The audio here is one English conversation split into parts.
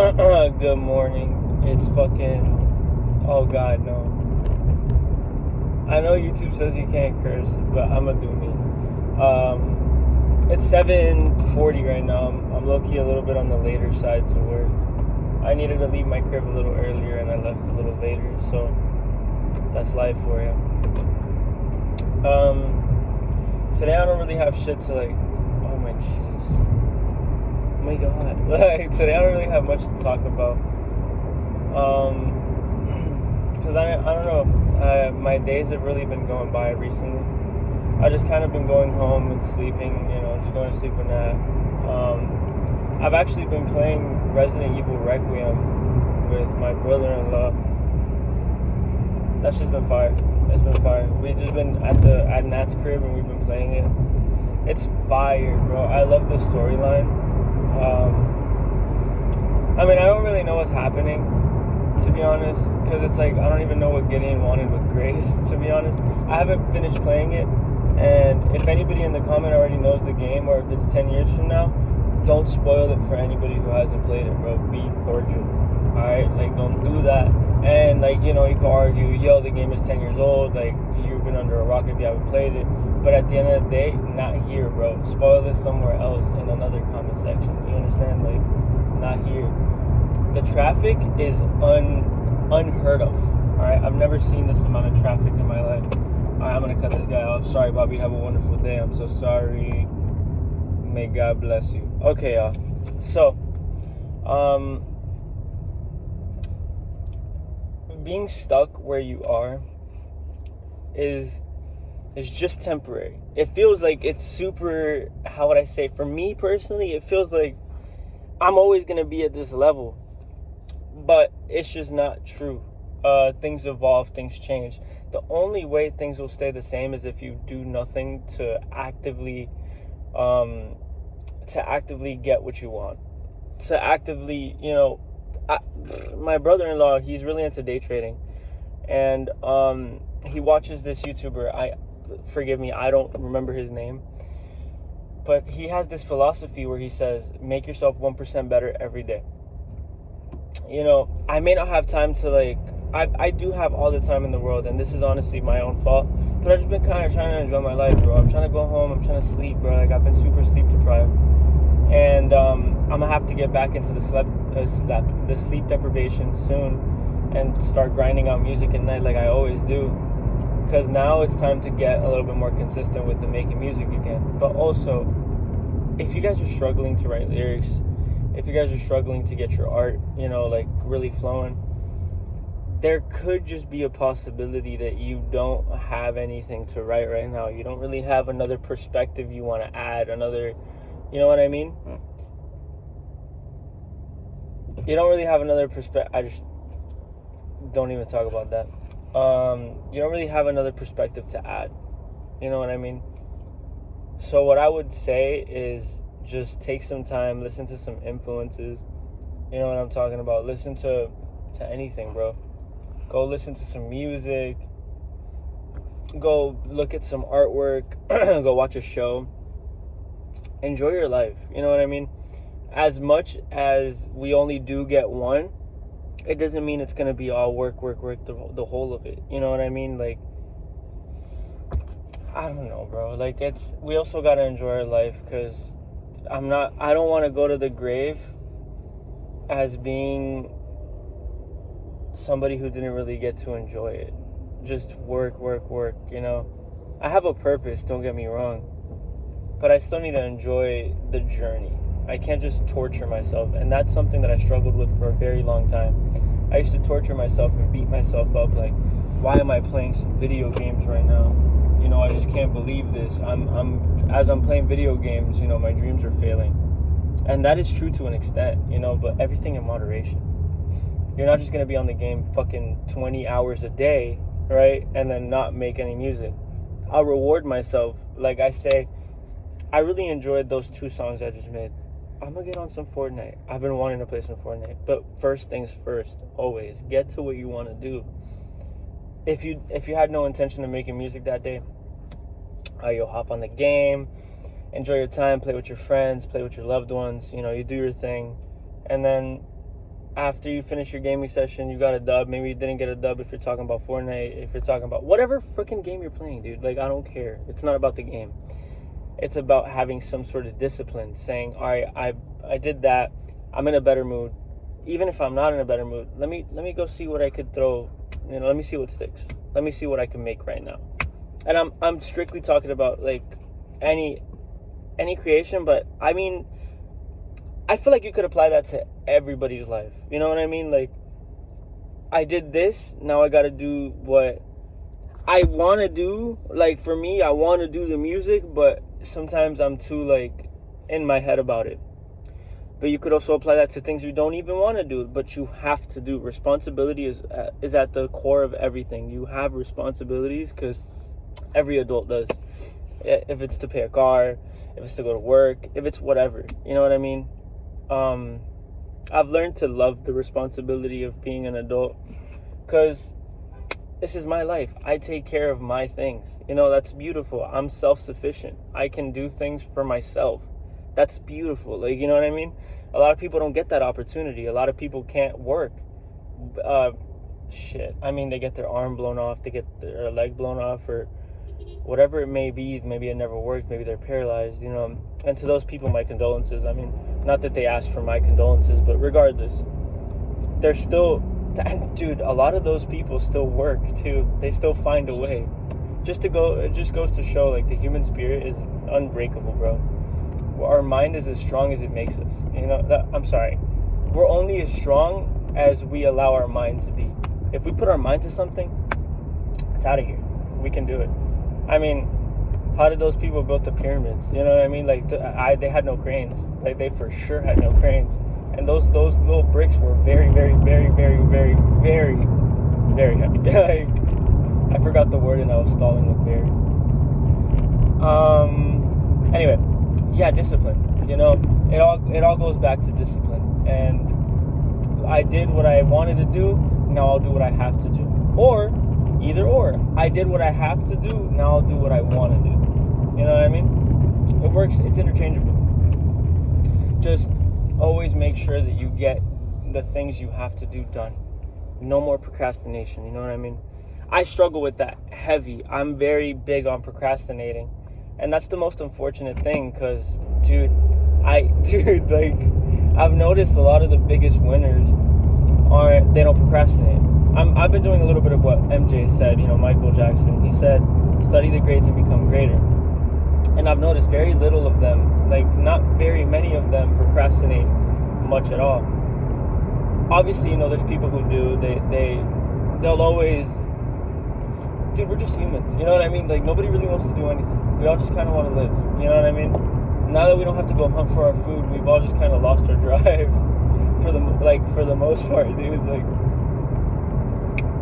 Good morning. It's fucking. Oh god, no. I know YouTube says you can't curse, but I'ma do me. It's 7:40 right now. I'm low-key a little bit on the later side to work. I needed to leave my crib a little earlier, and I left a little later. So that's life for you. Today I don't really have shit to like. Oh my Jesus. Oh my god. Like today I don't really have much to talk about. Because I don't know. My days have really been going by recently. I just kind of been going home and sleeping, just going to sleep a nap. I've actually been playing Resident Evil Requiem with my brother-in-law. That's just been fire. It's been fire. We've just been at Nat's crib and we've been playing it. It's fire, bro. I love the storyline. I don't really know what's happening, to be honest, because it's like I don't even know what Gideon wanted with Grace, to be honest. I haven't finished playing it, and if anybody in the comment already knows the game, or if it's 10 years from now, don't spoil it for anybody who hasn't played it, bro. Be cordial, alright? Like, don't do that. And, like, you can argue, the game is 10 years old, like, you've been under a rock if you haven't played it, but at the end of the day, not here, bro. Spoil it somewhere else in another comment section, you understand? Like, not here. The traffic is unheard of, alright? I've never seen this amount of traffic in my life. Alright, I'm gonna cut this guy off. Sorry, Bobby, have a wonderful day. I'm so sorry. May God bless you. Okay, y'all. So, being stuck where you are is just temporary. It feels like it's super, how would I say, for me personally, it feels like I'm always gonna be at this level. But it's just not true. Things evolve, things change. The only way things will stay the same is if you do nothing to actively get what you want. To actively, my brother-in-law, he's really into day trading, and he watches this YouTuber. Forgive me, I don't remember his name, but he has this philosophy where he says, make yourself 1% better every day. I may not have time to I do have all the time in the world, and this is honestly my own fault, but I've just been kind of trying to enjoy my life, bro. I'm trying to go home, I'm trying to sleep, bro. Like, I've been super sleep deprived, and I'm gonna have to get back into the sleep deprivation soon and start grinding out music at night like I always do, because now it's time to get a little bit more consistent with the making music again. But also, if you guys are struggling to write lyrics, if you guys are struggling to get your art, really flowing, there could just be a possibility that you don't have anything to write right now. You don't really have another perspective you want to add, you know what I mean? You don't really have another perspective. I just don't even talk about that. You don't really have another perspective to add. You know what I mean? So what I would say is just take some time, listen to some influences. You know what I'm talking about? Listen to anything, bro. Go listen to some music. Go look at some artwork. Go watch a show. Enjoy your life. You know what I mean? As much as we only do get one, it doesn't mean it's going to be all work, the whole of it. You know what I mean? Like, I don't know, bro. Like, we also got to enjoy our life, because I don't want to go to the grave as being somebody who didn't really get to enjoy it. Just work, I have a purpose, don't get me wrong, but I still need to enjoy the journey. I can't just torture myself, and that's something that I struggled with for a very long time. I used to torture myself and beat myself up, like, why am I playing some video games right now? I just can't believe this. As I'm playing video games, my dreams are failing. And that is true to an extent, but everything in moderation. You're not just going to be on the game fucking 20 hours a day, right? And then not make any music. I'll reward myself. Like I say, I really enjoyed those 2 songs I just made. I'm going to get on some Fortnite. I've been wanting to play some Fortnite. But first things first, always. Get to what you want to do. If you had no intention of making music that day, you'll hop on the game, enjoy your time, play with your friends, play with your loved ones, you do your thing, and then after you finish your gaming session, you got a dub. Maybe you didn't get a dub if you're talking about Fortnite, if you're talking about whatever freaking game you're playing, dude. Like, I don't care. It's not about the game. It's about having some sort of discipline, saying, all right, I did that. I'm in a better mood. Even if I'm not in a better mood, let me go see what I could throw. Let me see what sticks. Let me see what I can make right now. And I'm strictly talking about like any creation, but I mean, I feel like you could apply that to everybody's life. You know what I mean? Like, I did this, now I got to do what I want to do. Like, for me, I want to do the music, but sometimes I'm too like in my head about it. But you could also apply that to things you don't even want to do, but you have to do. Responsibility is at the core of everything. You have responsibilities because every adult does. If it's to pay a car, if it's to go to work, if it's whatever. You know what I mean? I've learned to love the responsibility of being an adult because this is my life. I take care of my things. That's beautiful. I'm self-sufficient. I can do things for myself. That's beautiful. Like, you know what I mean? A lot of people don't get that opportunity. A lot of people can't work. I mean, they get their arm blown off, they get their leg blown off, or whatever it may be. Maybe it never worked. Maybe they're paralyzed, And to those people, my condolences. I mean, not that they asked for my condolences, but regardless, they're still, dude, a lot of those people still work too. They still find a way. It just goes to show, like, the human spirit is unbreakable, bro. Our mind is as strong as it makes us. I'm sorry. We're only as strong as we allow our mind to be. If we put our mind to something, it's out of here. We can do it. I mean, how did those people build the pyramids? You know what I mean? Like, they had no cranes. Like, they for sure had no cranes. And those little bricks were very, very, very, very, very, very, very heavy. Like, I forgot the word and I was stalling with very. Anyway, yeah, discipline. It all goes back to discipline. And I did what I wanted to do. Now I'll do what I have to do. Or either or. I did what I have to do. Now I'll do what I want to do. You know what I mean? It works. It's interchangeable. Just always make sure that you get the things you have to do done. No more procrastination. You know what I mean? I struggle with that heavy. I'm very big on procrastinating. And that's the most unfortunate thing because, dude, like, I've noticed a lot of the biggest winners they don't procrastinate. I've been doing a little bit of what MJ said, Michael Jackson. He said, study the greats and become greater. And I've noticed very little of them, like, not very many of them procrastinate much at all. Obviously, there's people who do. They'll always, dude, we're just humans. You know what I mean? Like, nobody really wants to do anything. We all just kind of want to live. You know what I mean? Now that we don't have to go hunt for our food, we've all just kind of lost our drive for the most part, dude. Like,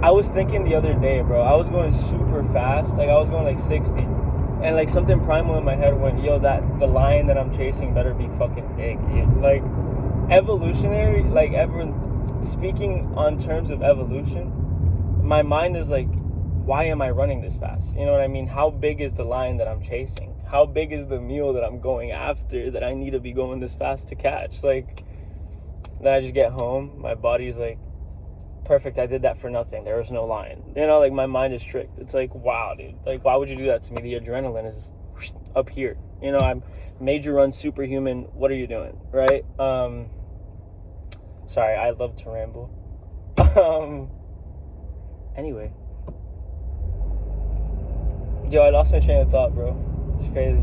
I was thinking the other day, bro, I was going super fast. Like, I was going like 60. And like something primal in my head went, yo, the lion that I'm chasing better be fucking big, dude. Like, evolutionary, like, speaking on terms of evolution, my mind is like, why am I running this fast? You know what I mean? How big is the lion that I'm chasing? How big is the meal that I'm going after that I need to be going this fast to catch? Like, then I just get home, my body's like, perfect, I did that for nothing. There was no lion. Like, my mind is tricked. It's like, wow, dude. Like, why would you do that to me? The adrenaline is up here. I'm major run superhuman. What are you doing? Right? Sorry, I love to ramble. Anyway. Yo, I lost my train of thought, bro. It's crazy.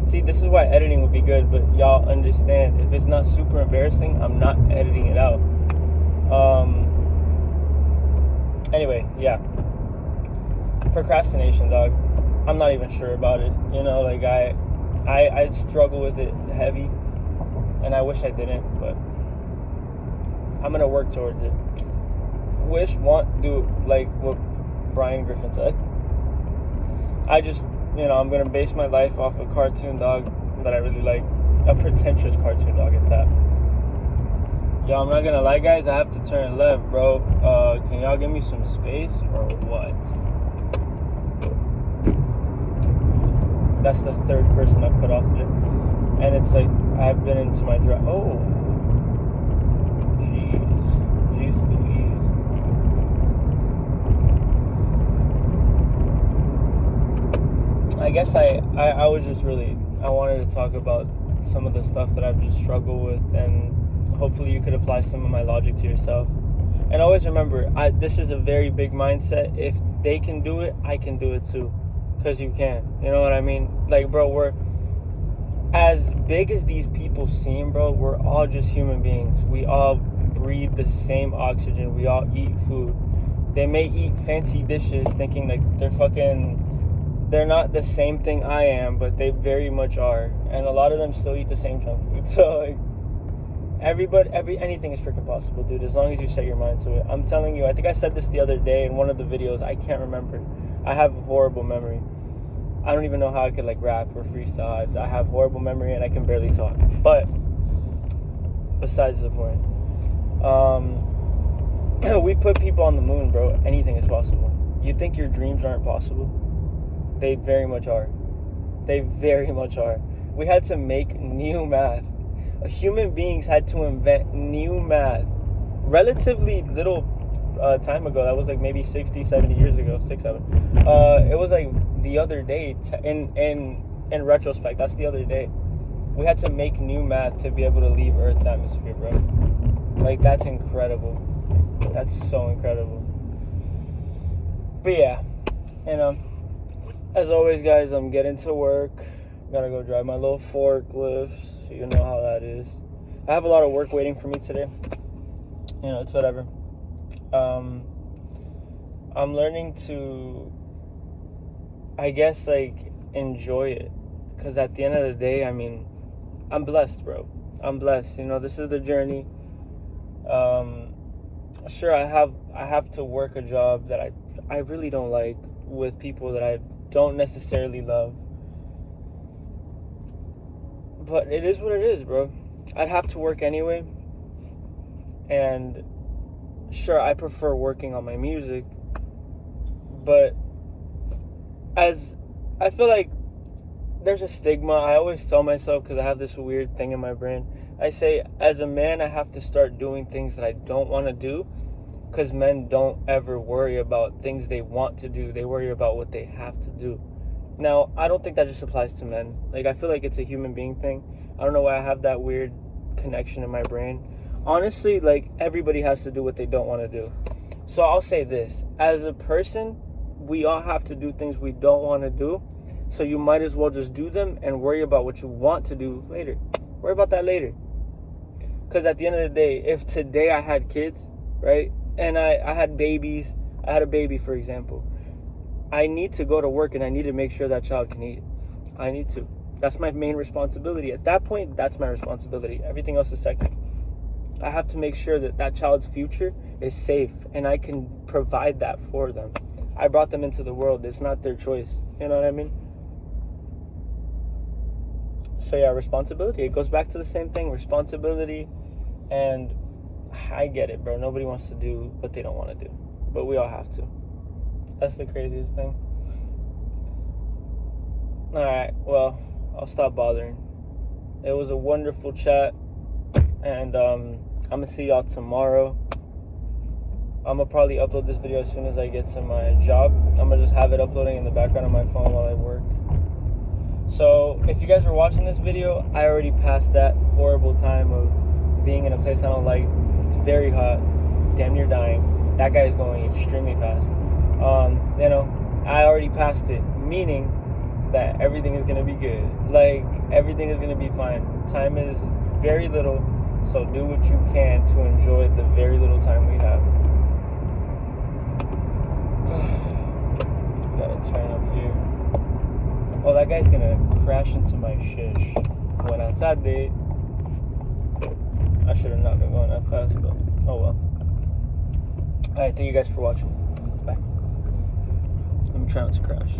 See, this is why editing would be good, but y'all understand, if it's not super embarrassing, I'm not editing it out. Anyway, yeah. Procrastination, dog. I'm not even sure about it. Like, I struggle with it heavy, and I wish I didn't, but I'm gonna work towards it. Do, like what Brian Griffin said. I just, I'm going to base my life off a cartoon dog that I really like. A pretentious cartoon dog at that. Yo, I'm not going to lie, guys. I have to turn left, bro. Can y'all give me some space or what? That's the third person I've cut off today. And it's like, I've been into my drive. Oh. Jeez. I guess I was just really, I wanted to talk about some of the stuff that I've just struggled with, and hopefully you could apply some of my logic to yourself. And always remember, this is a very big mindset. If they can do it, I can do it too. Because you can. You know what I mean? Like, bro, we're as big as these people seem, bro. We're all just human beings. We all breathe the same oxygen. We all eat food. They may eat fancy dishes thinking like they're not the same thing I am, but they very much are. And a lot of them still eat the same junk food. So, like, anything is freaking possible, dude, as long as you set your mind to it. I'm telling you, I think I said this the other day in one of the videos. I can't remember. I have a horrible memory. I don't even know how I could, like, rap or freestyle. I have horrible memory and I can barely talk. But besides the point, we put people on the moon, bro. Anything is possible. You think your dreams aren't possible? They very much are. They very much are. We had to make new math. Human beings had to invent new math relatively little time ago. That was like maybe 60, 70 years ago, 6, 7. It was like the other day, in retrospect, that's the other day. We had to make new math to be able to leave Earth's atmosphere, bro. Like, that's incredible. That's so incredible. But yeah, you know, as always, guys, I'm getting to work. Gotta go drive my little forklift, so you know how that is. I have a lot of work waiting for me today. You know, it's whatever. I'm learning to, I guess, like, enjoy it. Because at the end of the day, I mean, I'm blessed, bro. I'm blessed. You know, this is the journey. Sure, I have to work a job that I really don't like, with people that I don't necessarily love. But it is what it is, bro. I'd have to work anyway. And sure, I prefer working on my music. But as I feel like there's a stigma. I always tell myself, because I have this weird thing in my brain. I say, as a man, I have to start doing things that I don't want to do. Because men don't ever worry about things they want to do. They worry about what they have to do. Now, I don't think that just applies to men. Like, I feel like it's a human being thing. I don't know why I have that weird connection in my brain. Honestly, like, everybody has to do what they don't want to do. So I'll say this. As a person, we all have to do things we don't want to do. So you might as well just do them and worry about what you want to do later. Worry about that later. Because at the end of the day, if today I had kids, right, and I had babies, I had a baby, for example, I need to go to work and I need to make sure that child can eat. I need to. That's my main responsibility. At that point, that's my responsibility. Everything else is second. I have to make sure that that child's future is safe and I can provide that for them. I brought them into the world. It's not their choice. You know what I mean? So yeah, responsibility. It goes back to the same thing. Responsibility. And I get it, bro. Nobody wants to do what they don't want to do. But we all have to. That's the craziest thing. Alright, well, I'll stop bothering. It was a wonderful chat. And I'm going to see y'all tomorrow. I'm going to probably upload this video as soon as I get to my job. I'm going to just have it uploading in the background on my phone while I work. So, if you guys are watching this video, I already passed that horrible time of being in a place I don't like. It's very hot, damn near dying. That guy is going extremely fast. You know, I already passed it, meaning that everything is going to be good. Like, everything is going to be fine. Time is very little, so do what you can to enjoy the very little time we have. Gotta turn up here. Oh, that guy's gonna crash into my shish. Buena tarde. I should have not been going that fast, but oh well. Alright, thank you guys for watching. Bye. Let me try not to crash.